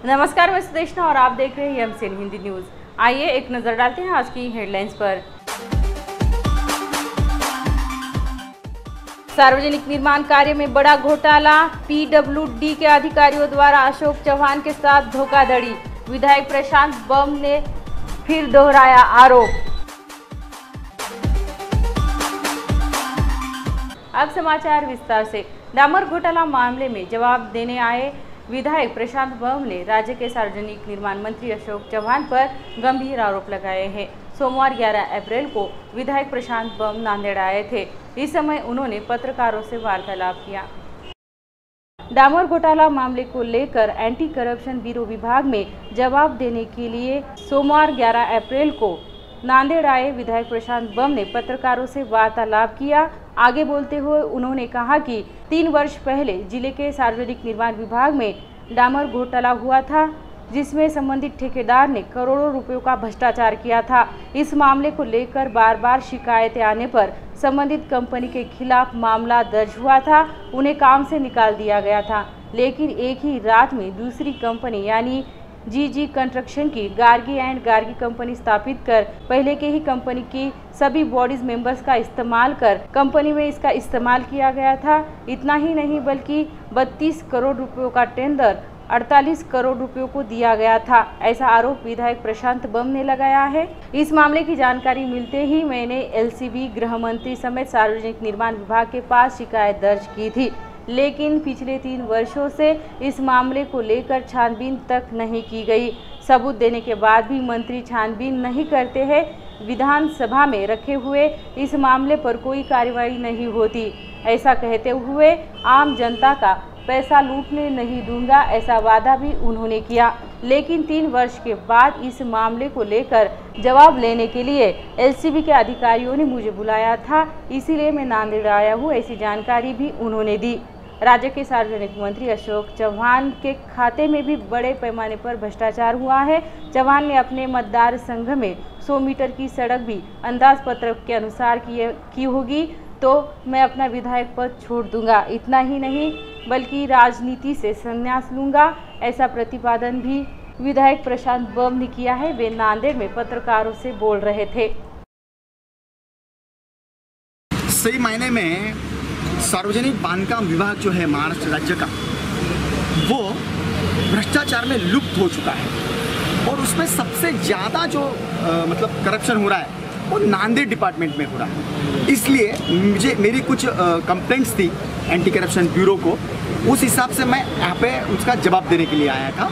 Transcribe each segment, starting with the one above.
नमस्कार, मैं सुदेशना और आप देख रहे हैं एमसीएन हिंदी न्यूज। आइए एक नजर डालते हैं आज की हेडलाइंस पर। सार्वजनिक निर्माण कार्य में बड़ा घोटाला, पीडब्ल्यूडी के अधिकारियों द्वारा अशोक चौहान के साथ धोखाधड़ी। विधायक प्रशांत बम ने फिर दोहराया आरोप। अब समाचार विस्तार से। डामर घोटाला मामले में जवाब देने आए विधायक प्रशांत बम ने राज्य के सार्वजनिक निर्माण मंत्री अशोक चौहान पर गंभीर आरोप लगाए हैं। सोमवार 11 अप्रैल को विधायक प्रशांत बम नांदेड़ आए थे। इस समय उन्होंने पत्रकारों से वार्तालाप किया। डामर घोटाला मामले को लेकर एंटी करप्शन ब्यूरो विभाग में जवाब देने के लिए सोमवार 11 अप्रैल को नांदेड़ आए विधायक प्रशांत बम ने पत्रकारों से वार्तालाप किया। आगे बोलते हुए उन्होंने कहा कि 3 वर्ष पहले जिले के सार्वजनिक निर्माण विभाग में डामर घोटाला हुआ था, जिसमें संबंधित ठेकेदार ने करोड़ों रुपयों का भ्रष्टाचार किया था। इस मामले को लेकर बार बार शिकायतें आने पर संबंधित कंपनी के खिलाफ मामला दर्ज हुआ था। उन्हें काम से निकाल दिया गया था, लेकिन एक ही रात में दूसरी कंपनी यानी जीजी कंस्ट्रक्शन की गार्गी एंड गार्गी कंपनी स्थापित कर पहले के ही कंपनी की सभी बॉडीज मेंबर्स का इस्तेमाल कर कंपनी में इसका इस्तेमाल किया गया था। इतना ही नहीं बल्कि 32 करोड़ रुपयों का टेंडर 48 करोड़ रुपयों को दिया गया था। ऐसा आरोप विधायक प्रशांत बम ने लगाया है। इस मामले की जानकारी मिलते ही मैंने एलसीबी, गृह मंत्री समेत सार्वजनिक निर्माण विभाग के पास शिकायत दर्ज की थी, लेकिन पिछले 3 वर्षों से इस मामले को लेकर छानबीन तक नहीं की गई। सबूत देने के बाद भी मंत्री छानबीन नहीं करते हैं। विधानसभा में रखे हुए इस मामले पर कोई कार्रवाई नहीं होती। ऐसा कहते हुए आम जनता का पैसा लूटने नहीं दूंगा, ऐसा वादा भी उन्होंने किया। लेकिन 3 वर्ष के बाद इस मामले को लेकर जवाब लेने के लिए एलसीबी के अधिकारियों ने मुझे बुलाया था, इसीलिए मैं नांदेड़ आया हूँ, ऐसी जानकारी भी उन्होंने दी। राज्य के सार्वजनिक मंत्री अशोक चौहान के खाते में भी बड़े पैमाने पर भ्रष्टाचार हुआ है। चौहान ने अपने मतदार संघ में 100 मीटर की सड़क भी अंदाज पत्रक के अनुसार की होगी तो मैं अपना विधायक पद छोड़ दूंगा। इतना ही नहीं बल्कि राजनीति से संन्यास लूंगा, ऐसा प्रतिपादन भी विधायक प्रशांत बम ने किया है। वे नांदेड़ में पत्रकारों से बोल रहे थे। सही मायने में सार्वजनिक बांधकाम विभाग जो है महाराष्ट्र राज्य का, वो भ्रष्टाचार में लुप्त हो चुका है और उसमें सबसे ज़्यादा जो मतलब करप्शन हो रहा है वो नांदेड़ डिपार्टमेंट में हो रहा है। इसलिए मेरी कुछ कंप्लेंट्स थी एंटी करप्शन ब्यूरो को, उस हिसाब से मैं यहाँ पे उसका जवाब देने के लिए आया था।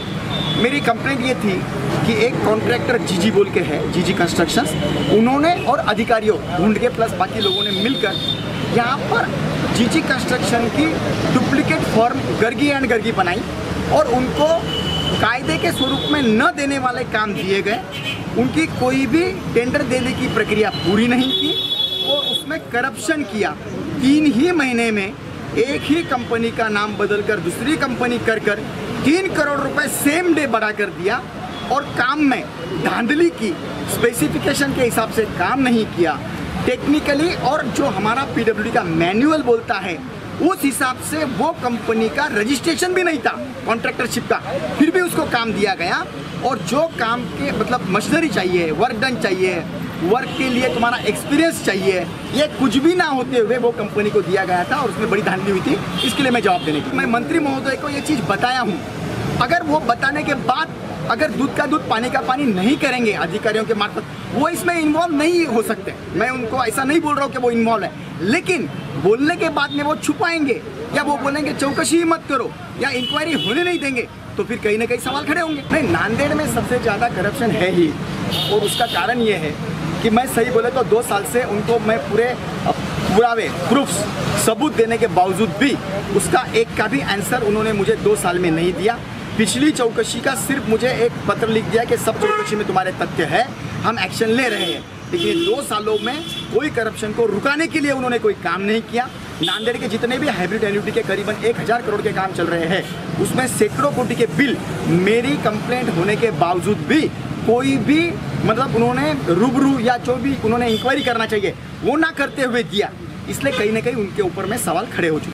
मेरी कंप्लेंट ये थी कि एक कॉन्ट्रैक्टर जीजी बोल के है, जीजी कंस्ट्रक्शंस, उन्होंने और अधिकारियों ढूंढ के प्लस बाकी लोगों ने मिलकर यहाँ पर जीजी कंस्ट्रक्शन की duplicate form Gargi and Gargi बनाई और उनको कायदे के स्वरूप में न देने वाले काम दिए गए। उनकी कोई भी टेंडर देने की प्रक्रिया पूरी नहीं की और उसमें करप्शन किया। 3 ही महीने में एक ही कंपनी का नाम बदलकर दूसरी कंपनी कर 3 करोड़ रुपए सेम डे बढ़ा कर दिया और काम में धांधली की, स्पेसिफिकेशन के हिसाब से काम नहीं किया टेक्निकली, और जो हमारा पीडब्ल्यूडी का मैनुअल बोलता है उस हिसाब से वो कंपनी का रजिस्ट्रेशन भी नहीं था कॉन्ट्रैक्टरशिप का, फिर भी उसको काम दिया गया। और जो काम के मतलब मशीनरी चाहिए, वर्क डन चाहिए, वर्क के लिए तुम्हारा एक्सपीरियंस चाहिए, ये कुछ भी ना होते हुए वो कंपनी को दिया गया था और उसमें बड़ी धांधली हुई थी। इसके लिए मैं जवाब देने की मैं मंत्री महोदय को ये चीज़ बताया हूँ। अगर वो बताने के बाद अगर दूध का दूध पानी का पानी नहीं करेंगे अधिकारियों के मार्फत, वो इसमें इन्वॉल्व नहीं हो सकते। मैं उनको ऐसा नहीं बोल रहा हूँ कि वो इन्वॉल्व है, लेकिन बोलने के बाद में वो छुपाएंगे या वो बोलेंगे चौकसी ही मत करो या इंक्वायरी होने नहीं देंगे, तो फिर कहीं ना कहीं सवाल खड़े होंगे। नहीं, नांदेड़ में सबसे ज़्यादा करप्शन है ही, और उसका कारण ये है कि मैं सही बोले तो 2 साल से उनको मैं पूरे पुरावे, प्रूफ्स, सबूत देने के बावजूद भी उसका एक का भी आंसर उन्होंने मुझे 2 साल में नहीं दिया। पिछली चौकसी का सिर्फ मुझे एक पत्र लिख दिया कि सब चौकसी में तुम्हारे तथ्य है, हम एक्शन ले रहे हैं, लेकिन 2 सालों में कोई करप्शन को रुकाने के लिए उन्होंने कोई काम नहीं किया। नांदेड़ के जितने भी हाइब्रिड एन्युटी के करीबन 1000 करोड़ के काम चल रहे हैं, उसमें सैकड़ों कोटि के बिल मेरी कंप्लेंट होने के बावजूद भी कोई भी मतलब उन्होंने रूबरू या जो भी उन्होंने इंक्वायरी करना चाहिए वो ना करते हुए दिया। इसलिए कहीं ना कहीं उनके ऊपर में सवाल खड़े हो चुके।